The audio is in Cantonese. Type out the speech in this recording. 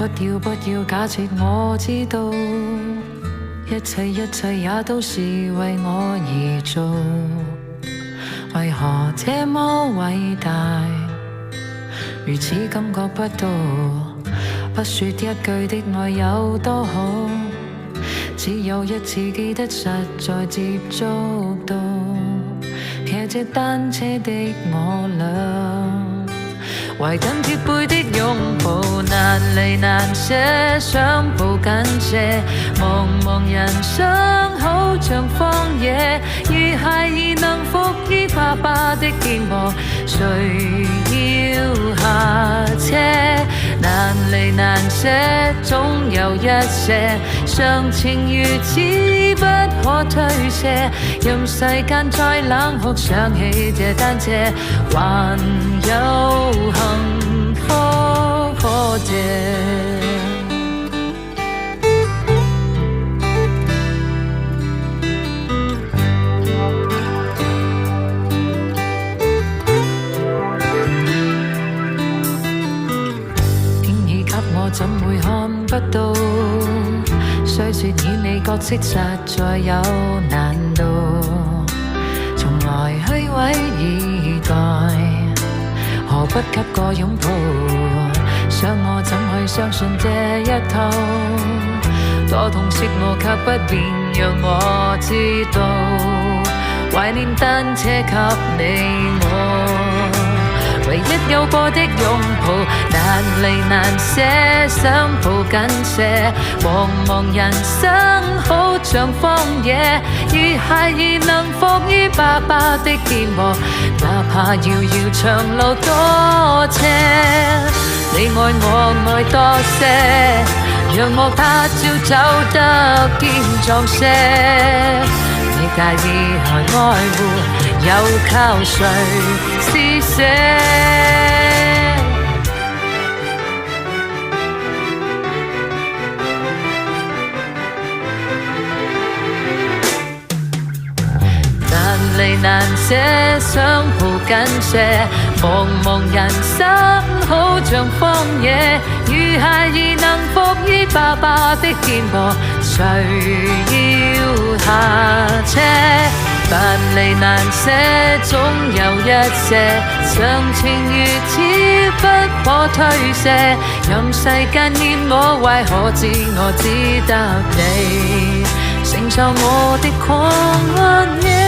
不要假設我知道，一切也都是為我而做。為何這麼偉大，如此感覺不到？不說一句的愛有多好，只有一次記得實在接觸到。騎着單車的我倆，懷緊貼背的擁抱，難離難捨，想抱緊些。茫茫人生好像荒野，如孩兒能伏於爸爸的肩膊，誰要下車？難離難捨，總有一些常情如此不可推卸。任世間再冷酷，想起這單車，還有幸福可借。我怎會看不到？雖說與你角色實在有難度，從來虛偽以待，何不給個擁抱？想我怎去相信這一套？多痛惜我卻不便讓我知道，懷念單車給你我。唯一有過的擁抱，難離難捨，想抱緊些。茫茫人生好像荒野，如孩兒能伏於爸爸的肩膊，哪怕遙遙長路多斜。你愛我愛多些，讓我他朝走得堅壯些。你介意還愛護，又靠誰施捨？難離難捨，想抱緊些。茫茫人生好像荒野，如孩兒能伏於爸爸的肩膊，誰要下車？難離難捨，總有一些常情如此不可推卸。任世間厭我，為何知我只得你承受我的狂幻夜？